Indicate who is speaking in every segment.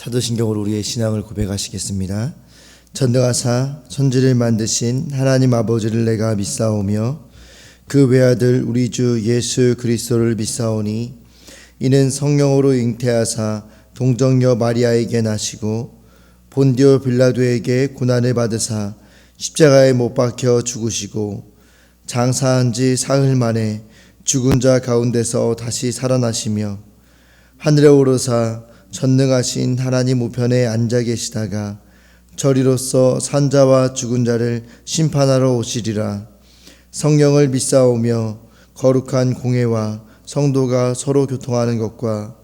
Speaker 1: 사도신경으로 우리의 신앙을 고백하시겠습니다. 전능하사 천지를 만드신 하나님 아버지를 내가 믿사오며 그 외아들 우리 주 예수 그리스도를 믿사오니 이는 성령으로 잉태하사 동정녀 마리아에게 나시고 본디오 빌라도에게 고난을 받으사 십자가에 못 박혀 죽으시고 장사한 지 사흘 만에 죽은 자 가운데서 다시 살아나시며 하늘에 오르사 전능하신 하나님 우편에 앉아 계시다가 저리로서 산자와 죽은 자를 심판하러 오시리라. 성령을 믿사오며 거룩한 공회와 성도가 서로 교통하는 것과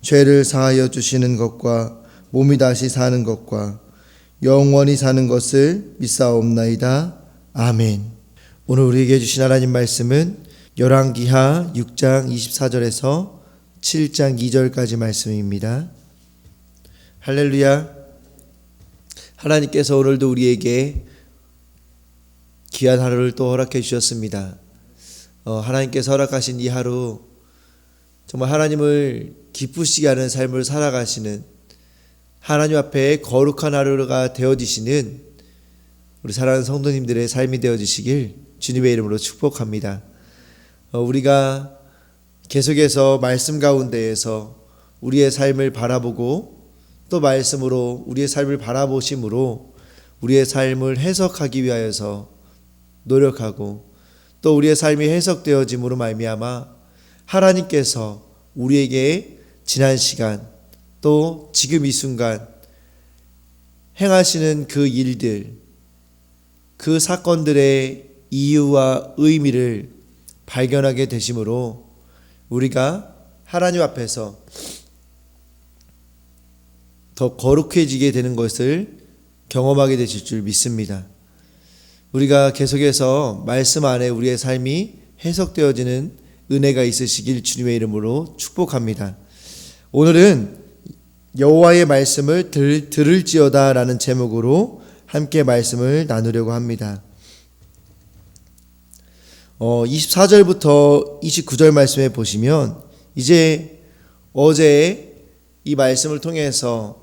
Speaker 1: 죄를 사하여 주시는 것과 몸이 다시 사는 것과 영원히 사는 것을 믿사옵나이다. 아멘. 오늘 우리에게 주신 하나님 말씀은 열왕기하 6장 24절에서 7장 2절까지 말씀입니다. 할렐루야. 하나님께서 오늘도 우리에게 귀한 하루를 또 허락해 주셨습니다. 하나님께서 허락하신 이 하루 정말 하나님을 기쁘시게 하는 삶을 살아가시는 하나님 앞에 거룩한 하루가 되어지시는 우리 사랑하는 성도님들의 삶이 되어지시길 주님의 이름으로 축복합니다. 우리가 계속해서 말씀 가운데에서 우리의 삶을 바라보고 또 말씀으로 우리의 삶을 바라보심으로 우리의 삶을 해석하기 위하여서 노력하고 또 우리의 삶이 해석되어짐으로 말미암아 하나님께서 우리에게 지난 시간 또 지금 이 순간 행하시는 그 일들, 그 사건들의 이유와 의미를 발견하게 되심으로 우리가 하나님 앞에서 더 거룩해지게 되는 것을 경험하게 되실 줄 믿습니다. 우리가 계속해서 말씀 안에 우리의 삶이 해석되어지는 은혜가 있으시길 주님의 이름으로 축복합니다. 오늘은 여호와의 말씀을 들을지어다 라는 제목으로 함께 말씀을 나누려고 합니다. 24절부터 29절 말씀에 보시면 이제 어제 이 말씀을 통해서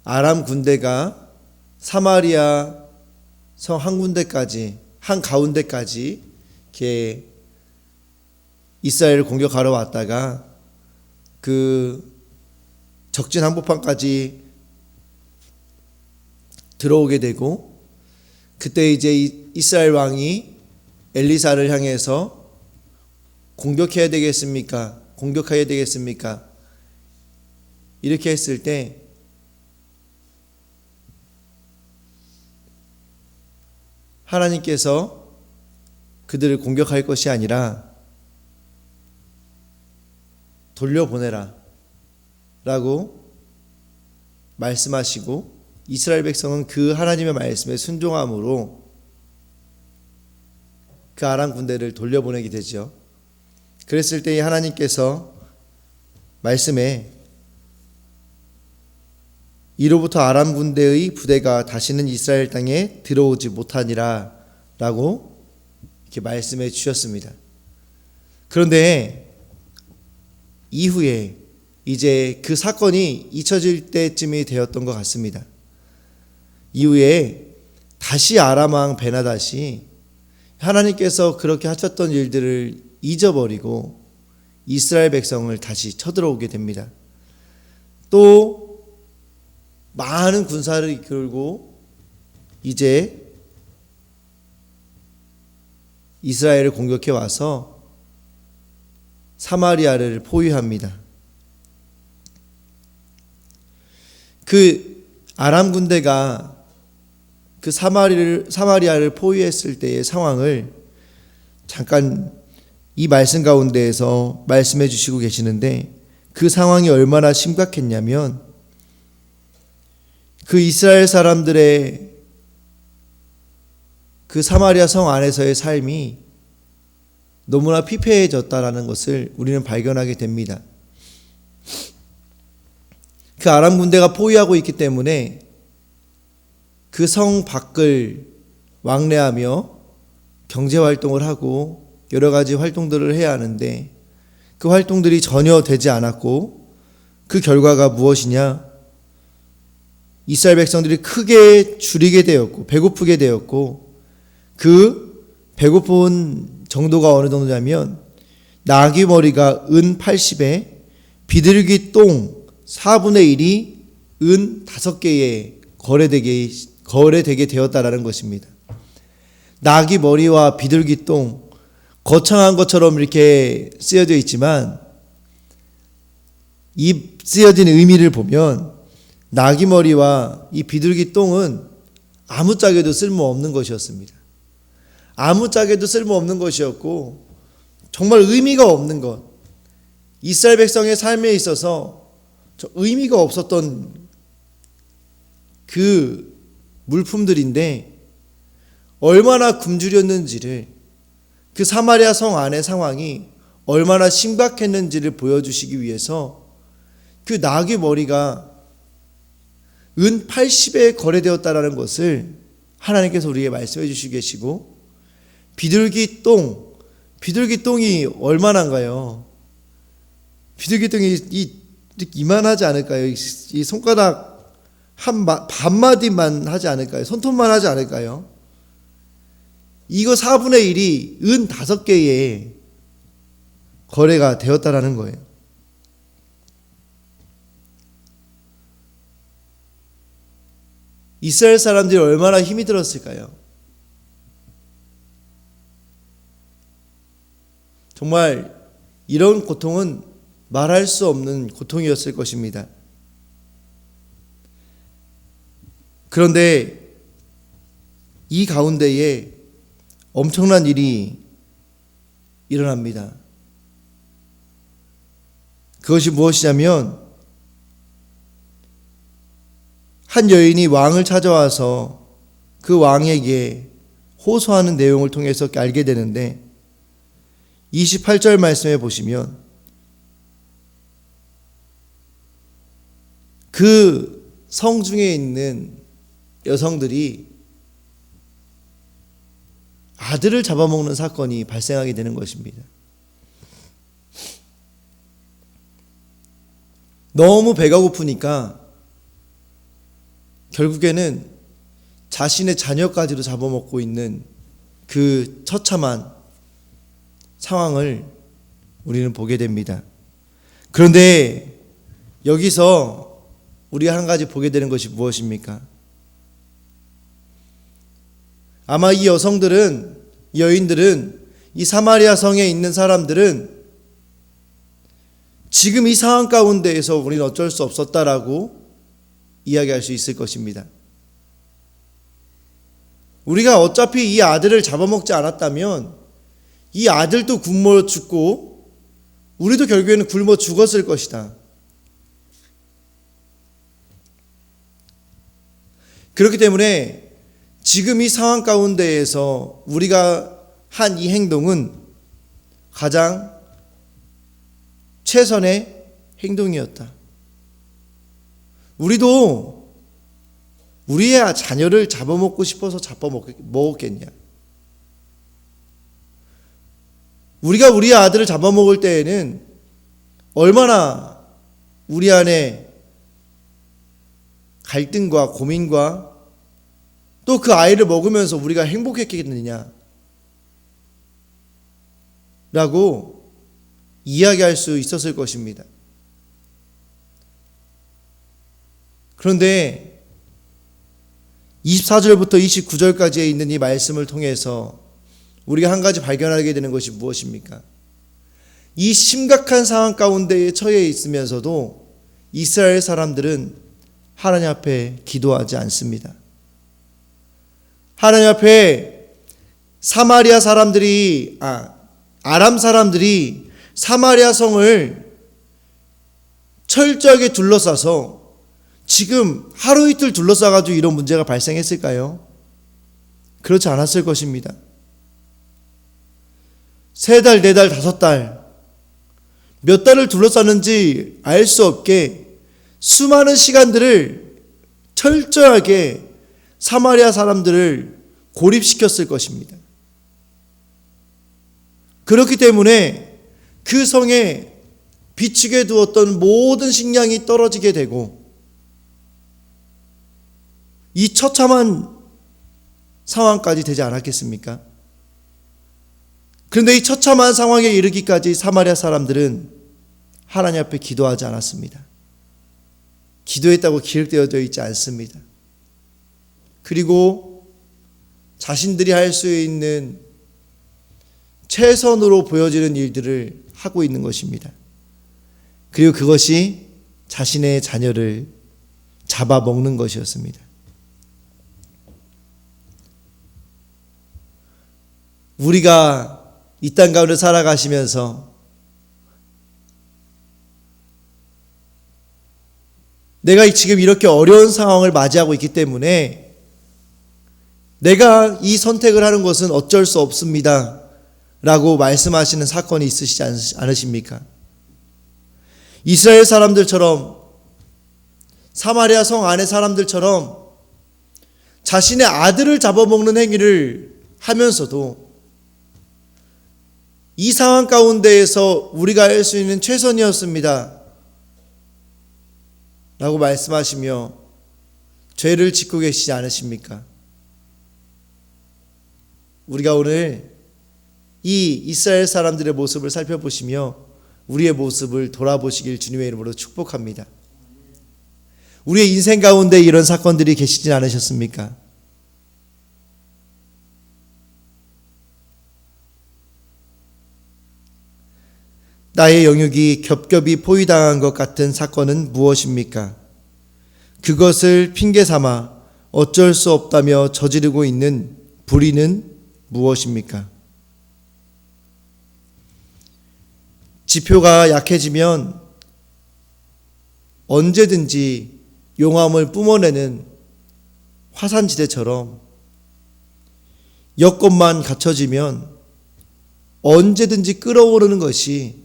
Speaker 1: 아람 군대가 사마리아 성 한가운데까지 이렇게 이스라엘을 공격하러 왔다가 그 적진 한복판까지 들어오게 되고 그때 이제 이스라엘 왕이 엘리사를 향해서 공격해야 되겠습니까? 공격해야 되겠습니까? 이렇게 했을 때 하나님께서 그들을 공격할 것이 아니라 돌려보내라 라고 말씀하시고 이스라엘 백성은 그 하나님의 말씀에 순종함으로 그 아람 군대를 돌려보내게 되죠. 그랬을 때 하나님께서 말씀에 이로부터 아람 군대의 부대가 다시는 이스라엘 땅에 들어오지 못하니라 라고 이렇게 말씀해 주셨습니다. 그런데 이후에 이제 그 사건이 잊혀질 때쯤이 되었던 것 같습니다. 이후에 다시 아람 왕 베나닷이 하나님께서 그렇게 하셨던 일들을 잊어버리고 이스라엘 백성을 다시 쳐들어오게 됩니다. 또 많은 군사를 이끌고 이제 이스라엘을 공격해 와서 사마리아를 포위합니다. 그 아람 군대가 그 사마리아를 포위했을 때의 상황을 잠깐 이 말씀 가운데에서 말씀해 주시고 계시는데 그 상황이 얼마나 심각했냐면 그 이스라엘 사람들의 그 사마리아 성 안에서의 삶이 너무나 피폐해졌다라는 것을 우리는 발견하게 됩니다. 그 아람 군대가 포위하고 있기 때문에 그 성 밖을 왕래하며 경제활동을 하고 여러 가지 활동들을 해야 하는데 그 활동들이 전혀 되지 않았고 그 결과가 무엇이냐? 이스라엘 백성들이 크게 줄이게 되었고 배고프게 되었고, 그 배고픈 정도가 어느 정도냐면 나귀 머리가 은 80에 비둘기 똥 4분의 1이 은 5개에 거래되게 되었다라는 것입니다. 나귀 머리와 비둘기 똥, 거창한 것처럼 이렇게 쓰여져 있지만 이 쓰여진 의미를 보면 나귀 머리와 이 비둘기 똥은 아무짝에도 쓸모없는 것이었습니다. 아무짝에도 쓸모없는 것이었고 정말 의미가 없는 것, 이스라엘 백성의 삶에 있어서 의미가 없었던 그 물품들인데 얼마나 굶주렸는지를, 그 사마리아 성 안의 상황이 얼마나 심각했는지를 보여주시기 위해서 그 나귀 머리가 은 80에 거래되었다라는 것을 하나님께서 우리에게 말씀해 주시고 계시고, 비둘기 똥이 얼마나인가요? 비둘기 똥이 이만하지 않을까요? 이 손가락 반마디만 하지 않을까요? 손톱만 하지 않을까요? 이거 4분의 1이 은 5개에 거래가 되었다라는 거예요. 이스라엘 사람들이 얼마나 힘이 들었을까요? 정말 이런 고통은 말할 수 없는 고통이었을 것입니다. 그런데 이 가운데에 엄청난 일이 일어납니다. 그것이 무엇이냐면 한 여인이 왕을 찾아와서 그 왕에게 호소하는 내용을 통해서 알게 되는데, 28절 말씀에 보시면 그 성 중에 있는 여성들이 아들을 잡아먹는 사건이 발생하게 되는 것입니다. 너무 배가 고프니까 결국에는 자신의 자녀까지도 잡아먹고 있는 그 처참한 상황을 우리는 보게 됩니다. 그런데 여기서 우리가 한 가지 보게 되는 것이 무엇입니까? 아마 이 여성들은, 이 여인들은, 이 사마리아 성에 있는 사람들은 지금 이 상황 가운데에서 우리는 어쩔 수 없었다라고 이야기할 수 있을 것입니다. 우리가 어차피 이 아들을 잡아먹지 않았다면 이 아들도 굶어 죽고 우리도 결국에는 굶어 죽었을 것이다. 그렇기 때문에 지금 이 상황 가운데에서 우리가 한 이 행동은 가장 최선의 행동이었다. 우리도 우리의 자녀를 잡아먹고 싶어서 잡아먹었겠냐? 우리가 우리의 아들을 잡아먹을 때에는 얼마나 우리 안에 갈등과 고민과 또 그 아이를 먹으면서 우리가 행복했겠느냐 라고 이야기할 수 있었을 것입니다. 그런데 24절부터 29절까지에 있는 이 말씀을 통해서 우리가 한 가지 발견하게 되는 것이 무엇입니까? 이 심각한 상황 가운데에 처해 있으면서도 이스라엘 사람들은 하나님 앞에 기도하지 않습니다. 하나님 앞에 사마리아 사람들이, 아람 사람들이 사마리아 성을 철저하게 둘러싸서 지금 하루 이틀 둘러싸가지고 이런 문제가 발생했을까요? 그렇지 않았을 것입니다. 3달, 4달, 5달, 몇 달을 둘러쌌는지 알 수 없게 수많은 시간들을 철저하게 사마리아 사람들을 고립시켰을 것입니다. 그렇기 때문에 그 성에 비축해 두었던 모든 식량이 떨어지게 되고 이 처참한 상황까지 되지 않았겠습니까? 그런데 이 처참한 상황에 이르기까지 사마리아 사람들은 하나님 앞에 기도하지 않았습니다. 기도했다고 기록되어져 있지 않습니다. 그리고 자신들이 할 수 있는 최선으로 보여지는 일들을 하고 있는 것입니다. 그리고 그것이 자신의 자녀를 잡아먹는 것이었습니다. 우리가 이 땅 가운데 살아가시면서 내가 지금 이렇게 어려운 상황을 맞이하고 있기 때문에 내가 이 선택을 하는 것은 어쩔 수 없습니다 라고 말씀하시는 사건이 있으시지 않으십니까? 이스라엘 사람들처럼, 사마리아 성 안의 사람들처럼 자신의 아들을 잡아먹는 행위를 하면서도 이 상황 가운데에서 우리가 할 수 있는 최선이었습니다 라고 말씀하시며 죄를 짓고 계시지 않으십니까? 우리가 오늘 이 이스라엘 사람들의 모습을 살펴보시며 우리의 모습을 돌아보시길 주님의 이름으로 축복합니다. 우리의 인생 가운데 이런 사건들이 계시진 않으셨습니까? 나의 영육이 겹겹이 포위당한 것 같은 사건은 무엇입니까? 그것을 핑계 삼아 어쩔 수 없다며 저지르고 있는 불의는 무엇입니까? 지표가 약해지면 언제든지 용암을 뿜어내는 화산지대처럼 여건만 갖춰지면 언제든지 끓어오르는 것이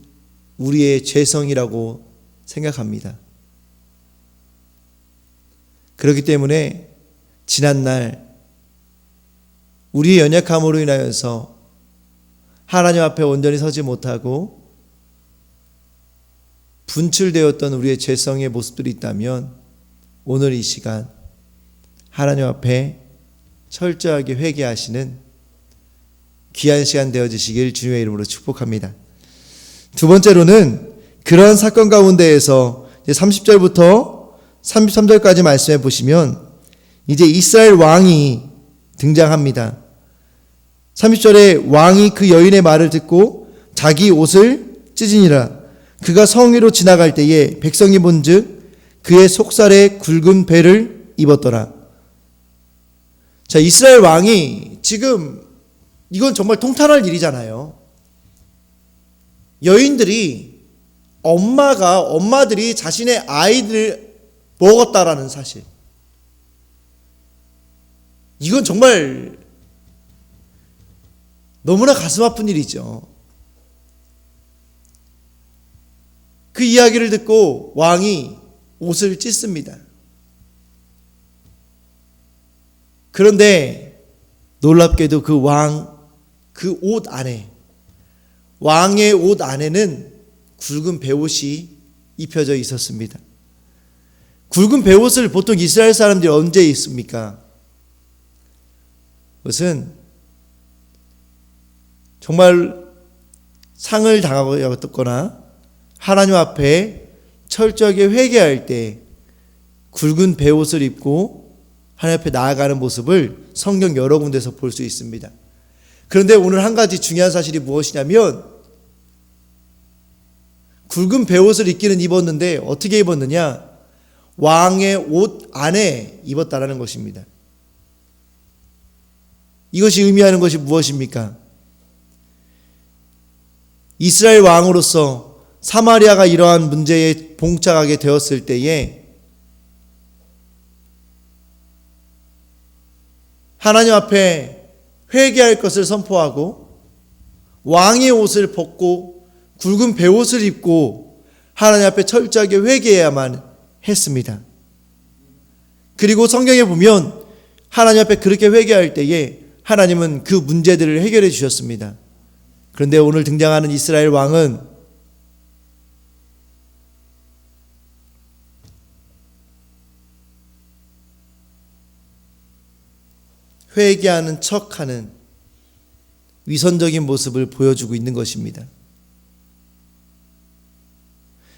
Speaker 1: 우리의 죄성이라고 생각합니다. 그렇기 때문에 지난날 우리의 연약함으로 인하여서 하나님 앞에 온전히 서지 못하고 분출되었던 우리의 죄성의 모습들이 있다면 오늘 이 시간 하나님 앞에 철저하게 회개하시는 귀한 시간 되어지시길 주님의 이름으로 축복합니다. 두 번째로는 그런 사건 가운데에서 30절부터 33절까지 말씀해 보시면 이제 이스라엘 왕이 등장합니다. 30절에 왕이 그 여인의 말을 듣고 자기 옷을 찢으니라. 그가 성 위로 지나갈 때에 백성이 본즉 그의 속살에 굵은 배를 입었더라. 자, 이스라엘 왕이 지금 이건 정말 통탄할 일이잖아요. 여인들이 엄마들이 자신의 아이들을 먹었다라는 사실. 이건 정말 너무나 가슴 아픈 일이죠. 그 이야기를 듣고 왕이 옷을 찢습니다. 그런데 놀랍게도 그 옷 안에, 왕의 옷 안에는 굵은 베옷이 입혀져 있었습니다. 굵은 베옷을 보통 이스라엘 사람들이 언제 입습니까? 그것은 정말 상을 당하거나 하나님 앞에 철저하게 회개할 때 굵은 베옷을 입고 하나님 앞에 나아가는 모습을 성경 여러 군데서 볼 수 있습니다. 그런데 오늘 한 가지 중요한 사실이 무엇이냐면 굵은 베옷을 입었는데 어떻게 입었느냐? 왕의 옷 안에 입었다라는 것입니다. 이것이 의미하는 것이 무엇입니까? 이스라엘 왕으로서 사마리아가 이러한 문제에 봉착하게 되었을 때에 하나님 앞에 회개할 것을 선포하고 왕의 옷을 벗고 굵은 베옷을 입고 하나님 앞에 철저하게 회개해야만 했습니다. 그리고 성경에 보면 하나님 앞에 그렇게 회개할 때에 하나님은 그 문제들을 해결해 주셨습니다. 그런데 오늘 등장하는 이스라엘 왕은 회개하는 척하는 위선적인 모습을 보여주고 있는 것입니다.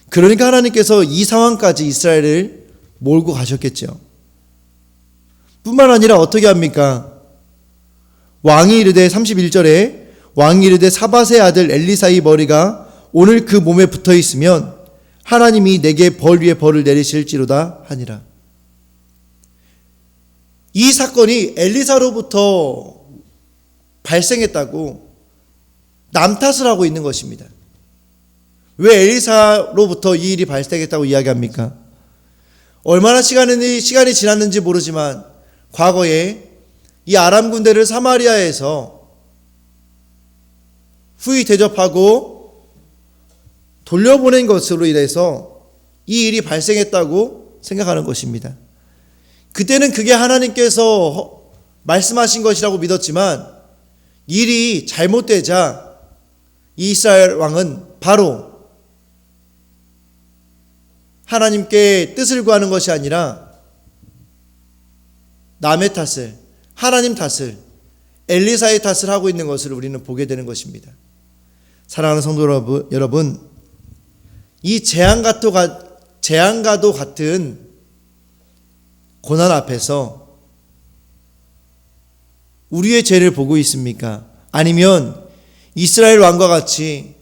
Speaker 1: 그러니까 하나님께서 이 상황까지 이스라엘을 몰고 가셨겠죠. 뿐만 아니라 어떻게 합니까? 왕이 이르되 31절에 왕이 이르되 사밧의 아들 엘리사의 머리가 오늘 그 몸에 붙어 있으면 하나님이 내게 벌 위에 벌을 내리실지로다 하니라. 이 사건이 엘리사로부터 발생했다고 남 탓을 하고 있는 것입니다. 왜 엘리사로부터 이 일이 발생했다고 이야기합니까? 얼마나 시간이 지났는지 모르지만 과거에 이 아람 군대를 사마리아에서 후위 대접하고 돌려보낸 것으로 인해서 이 일이 발생했다고 생각하는 것입니다. 그때는 그게 하나님께서 말씀하신 것이라고 믿었지만 일이 잘못되자 이스라엘 왕은 바로 하나님께 뜻을 구하는 것이 아니라 남의 탓을, 하나님 탓을, 엘리사의 탓을 하고 있는 것을 우리는 보게 되는 것입니다. 사랑하는 성도 여러분, 이 재앙과도 같은 고난 앞에서 우리의 죄를 보고 있습니까? 아니면 이스라엘 왕과 같이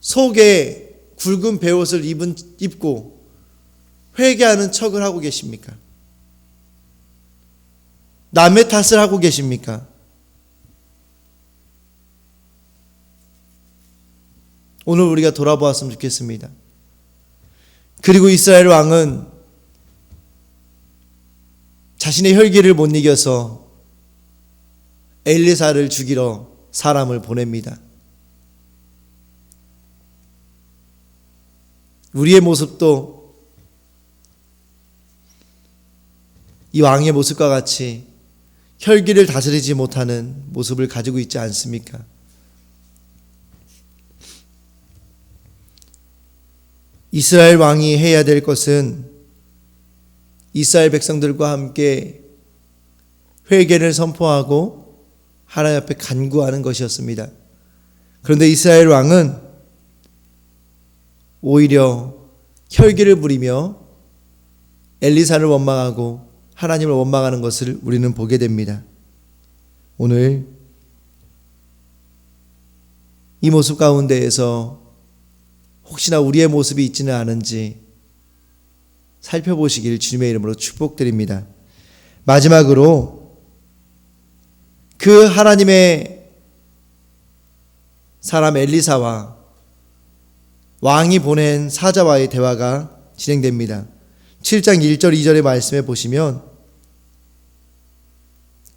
Speaker 1: 속에 굵은 베옷을 입고 회개하는 척을 하고 계십니까? 남의 탓을 하고 계십니까? 오늘 우리가 돌아보았으면 좋겠습니다. 그리고 이스라엘 왕은 자신의 혈기를 못 이겨서 엘리사를 죽이러 사람을 보냅니다. 우리의 모습도 이 왕의 모습과 같이 혈기를 다스리지 못하는 모습을 가지고 있지 않습니까? 이스라엘 왕이 해야 될 것은 이스라엘 백성들과 함께 회개를 선포하고 하나님 앞에 간구하는 것이었습니다. 그런데 이스라엘 왕은 오히려 혈기를 부리며 엘리사를 원망하고 하나님을 원망하는 것을 우리는 보게 됩니다. 오늘 이 모습 가운데에서 혹시나 우리의 모습이 있지는 않은지 살펴보시길 주님의 이름으로 축복드립니다. 마지막으로 그 하나님의 사람 엘리사와 왕이 보낸 사자와의 대화가 진행됩니다. 7장 1절 2절의 말씀에 보시면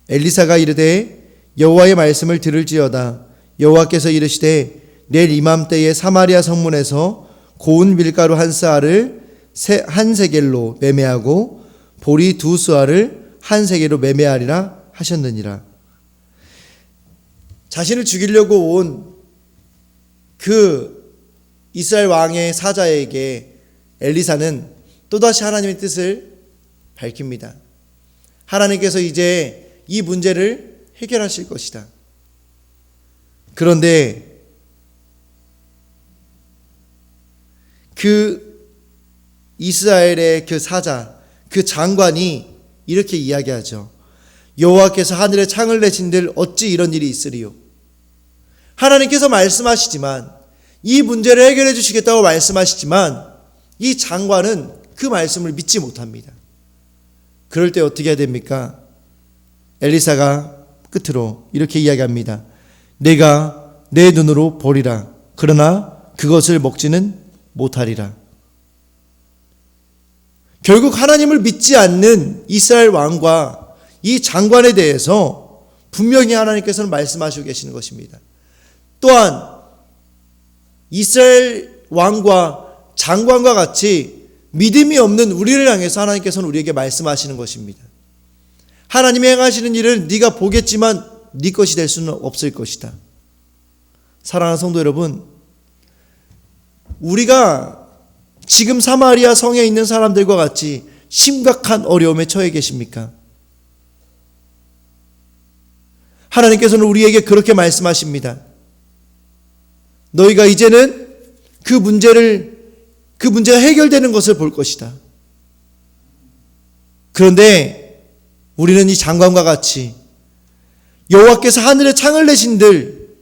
Speaker 1: 엘리사가 이르되 여호와의 말씀을 들을지어다. 여호와께서 이르시되 내일 이맘때에 사마리아 성문에서 고운 밀가루 한 스아를 한 세겔로 매매하고 보리 두 스아를 한 세겔로 매매하리라 하셨느니라. 자신을 죽이려고 온 그 이스라엘 왕의 사자에게 엘리사는 또다시 하나님의 뜻을 밝힙니다. 하나님께서 이제 이 문제를 해결하실 것이다. 그런데 그 이스라엘의 그 사자, 그 장관이 이렇게 이야기하죠. 여호와께서 하늘에 창을 내신들 어찌 이런 일이 있으리요. 하나님께서 말씀하시지만 이 문제를 해결해 주시겠다고 말씀하시지만 이 장관은 그 말씀을 믿지 못합니다. 그럴 때 어떻게 해야 됩니까? 엘리사가 끝으로 이렇게 이야기합니다. 내가 내 눈으로 보리라. 그러나 그것을 먹지는 못하리라. 결국 하나님을 믿지 않는 이스라엘 왕과 이 장관에 대해서 분명히 하나님께서는 말씀하시고 계시는 것입니다. 또한 이스라엘 왕과 장관과 같이 믿음이 없는 우리를 향해서 하나님께서는 우리에게 말씀하시는 것입니다. 하나님이 행하시는 일을 네가 보겠지만 네 것이 될 수는 없을 것이다. 사랑하는 성도 여러분, 우리가 지금 사마리아 성에 있는 사람들과 같이 심각한 어려움에 처해 계십니까? 하나님께서는 우리에게 그렇게 말씀하십니다. 너희가 이제는 그 문제가 해결되는 것을 볼 것이다. 그런데 우리는 이 장관과 같이 여호와께서 하늘에 창을 내신들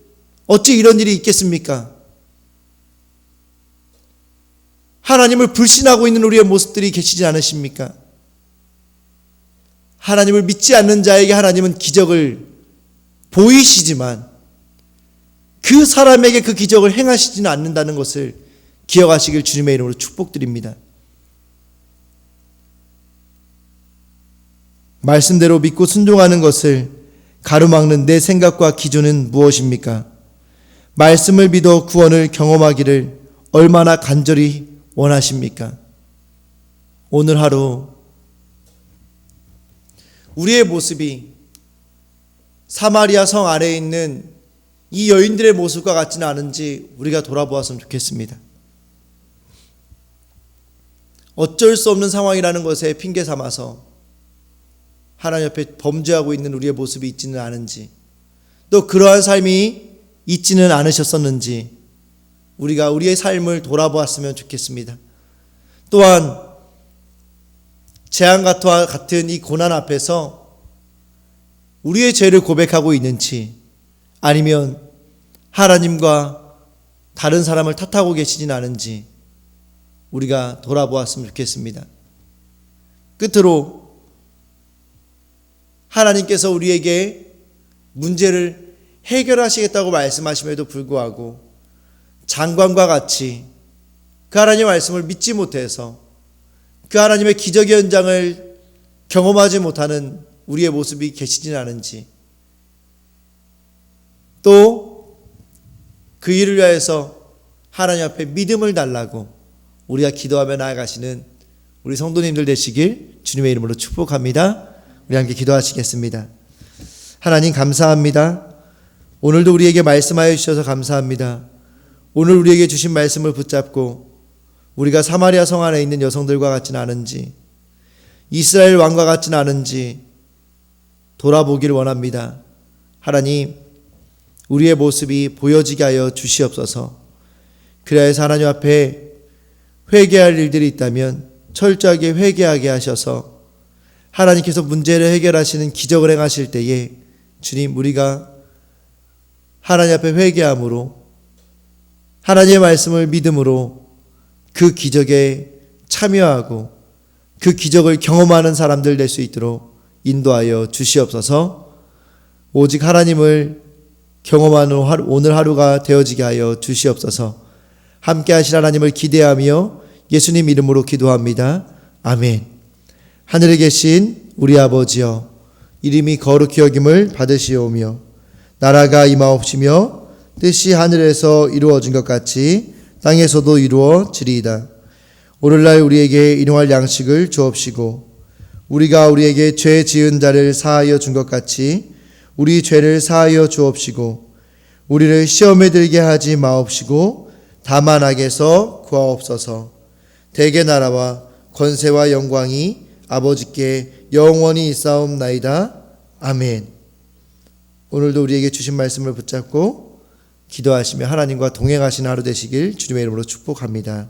Speaker 1: 어찌 이런 일이 있겠습니까? 하나님을 불신하고 있는 우리의 모습들이 계시지 않으십니까? 하나님을 믿지 않는 자에게 하나님은 기적을 보이시지만 그 사람에게 그 기적을 행하시지는 않는다는 것을 기억하시길 주님의 이름으로 축복드립니다. 말씀대로 믿고 순종하는 것을 가로막는 내 생각과 기준은 무엇입니까? 말씀을 믿어 구원을 경험하기를 얼마나 간절히 원하십니까? 오늘 하루 우리의 모습이 사마리아 성 아래에 있는 이 여인들의 모습과 같지는 않은지 우리가 돌아보았으면 좋겠습니다. 어쩔 수 없는 상황이라는 것에 핑계 삼아서 하나님 앞에 범죄하고 있는 우리의 모습이 있지는 않은지, 또 그러한 삶이 있지는 않으셨었는지 우리가 우리의 삶을 돌아보았으면 좋겠습니다. 또한 재앙과 같은 이 고난 앞에서 우리의 죄를 고백하고 있는지, 아니면 하나님과 다른 사람을 탓하고 계시진 않은지 우리가 돌아보았으면 좋겠습니다. 끝으로 하나님께서 우리에게 문제를 해결하시겠다고 말씀하심에도 불구하고 장관과 같이 그 하나님의 말씀을 믿지 못해서 그 하나님의 기적의 현장을 경험하지 못하는 우리의 모습이 계시진 않은지, 또 그 일을 위해서 하나님 앞에 믿음을 달라고 우리가 기도하며 나아가시는 우리 성도님들 되시길 주님의 이름으로 축복합니다. 우리 함께 기도하시겠습니다. 하나님 감사합니다. 오늘도 우리에게 말씀하여 주셔서 감사합니다. 오늘 우리에게 주신 말씀을 붙잡고 우리가 사마리아 성 안에 있는 여성들과 같지는 않은지, 이스라엘 왕과 같지는 않은지 돌아보기를 원합니다. 하나님, 우리의 모습이 보여지게 하여 주시옵소서. 그래야 해서 하나님 앞에 회개할 일들이 있다면 철저하게 회개하게 하셔서 하나님께서 문제를 해결하시는 기적을 행하실 때에 주님, 우리가 하나님 앞에 회개함으로 하나님의 말씀을 믿음으로 그 기적에 참여하고 그 기적을 경험하는 사람들 될 수 있도록 인도하여 주시옵소서. 오직 하나님을 경험하는 오늘 하루가 되어지게 하여 주시옵소서. 함께 하실 하나님을 기대하며 예수님 이름으로 기도합니다. 아멘. 하늘에 계신 우리 아버지여, 이름이 거룩히 여김을 받으시오며 나라가 임하옵시며 뜻이 하늘에서 이루어진 것 같이 땅에서도 이루어지리이다. 오늘날 우리에게 일용할 양식을 주옵시고 우리가 우리에게 죄 지은 자를 사하여 준 것 같이 우리 죄를 사하여 주옵시고 우리를 시험에 들게 하지 마옵시고 다만 악에서 구하옵소서. 대개 나라와 권세와 영광이 아버지께 영원히 있사옵나이다. 아멘. 오늘도 우리에게 주신 말씀을 붙잡고 기도하시며 하나님과 동행하시는 하루 되시길 주님의 이름으로 축복합니다.